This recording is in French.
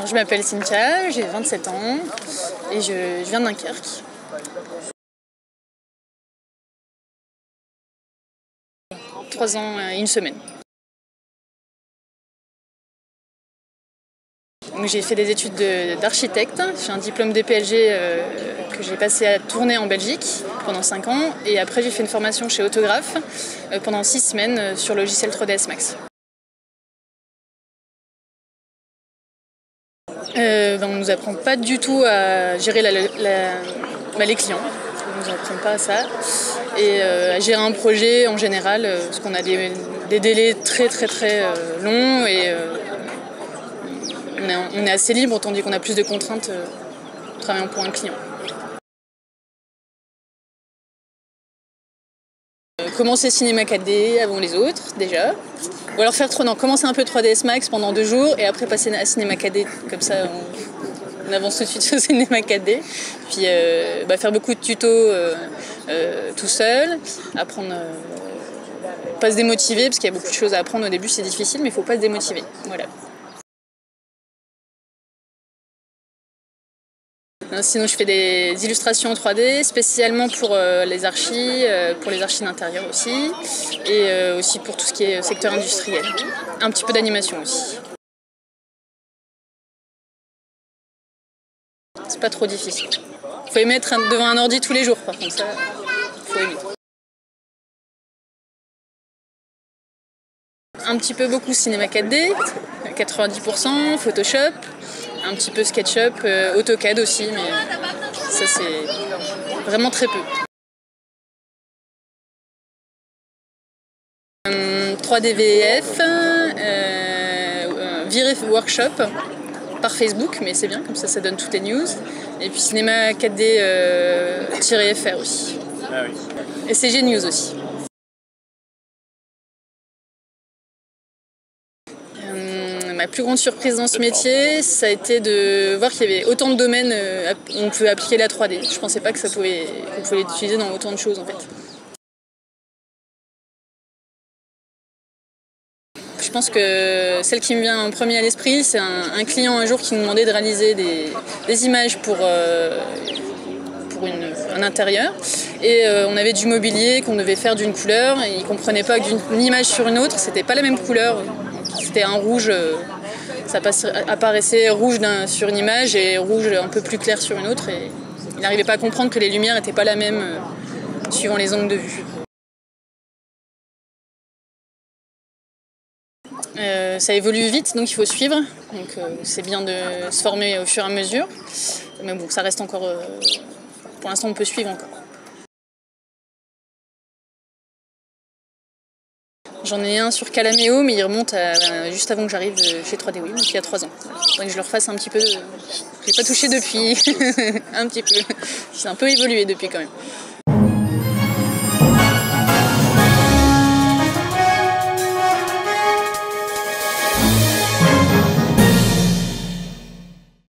Je m'appelle Cynthia, j'ai 27 ans et je viens de Dunkerque. Trois ans et une semaine. J'ai fait des études d'architecte. J'ai un diplôme DPLG que j'ai passé à Tournai en Belgique pendant 5 ans. Et après, j'ai fait une formation chez Autographe pendant 6 semaines sur le logiciel 3ds Max. On ne nous apprend pas du tout à gérer les clients. On ne nous apprend pas ça. Et à gérer un projet en général, parce qu'on a des délais très longs et on est assez libre, tandis qu'on a plus de contraintes travaillant pour un client. Commencer Cinema 4D avant les autres, déjà. Ou alors commencer un peu 3ds Max pendant 2 jours et après passer à Cinema 4D. Comme ça, on avance tout de suite sur Cinema 4D. Puis faire beaucoup de tutos tout seul. Apprendre, pas se démotiver, parce qu'il y a beaucoup de choses à apprendre au début, c'est difficile, mais il ne faut pas se démotiver. Voilà. Sinon, je fais des illustrations en 3D, spécialement pour les archis d'intérieur aussi, et aussi pour tout ce qui est secteur industriel. Un petit peu d'animation aussi. C'est pas trop difficile. Il faut aimer être devant un ordi tous les jours, par contre, ça, faut aimer. Un petit peu beaucoup Cinema 4D, 90%, Photoshop, un petit peu SketchUp, AutoCAD aussi, mais ça c'est vraiment très peu. 3D VF, Viré Workshop par Facebook, mais c'est bien, comme ça donne toutes les news. Et puis Cinéma 4D-FR aussi. Ah oui. Et CG News aussi. Ma plus grande surprise dans ce métier, ça a été de voir qu'il y avait autant de domaines où on pouvait appliquer la 3D. Je ne pensais pas qu'on pouvait l'utiliser dans autant de choses en fait. Je pense que celle qui me vient en premier à l'esprit, c'est un client un jour qui nous demandait de réaliser des images pour un intérieur. Et on avait du mobilier qu'on devait faire d'une couleur et il ne comprenait pas que d'une image sur une autre, c'était pas la même couleur. C'était un rouge, ça apparaissait rouge sur une image et rouge un peu plus clair sur une autre. Et il n'arrivait pas à comprendre que les lumières n'étaient pas la même suivant les angles de vue. Ça évolue vite, donc il faut suivre. Donc c'est bien de se former au fur et à mesure. Mais bon, ça reste encore... pour l'instant, on peut suivre encore. J'en ai un sur Calaméo, mais il remonte juste avant que j'arrive chez 3D Web, donc il y a 3 ans. Donc je le refasse un petit peu. Je l'ai pas touché depuis, un petit peu. C'est un peu évolué depuis quand même.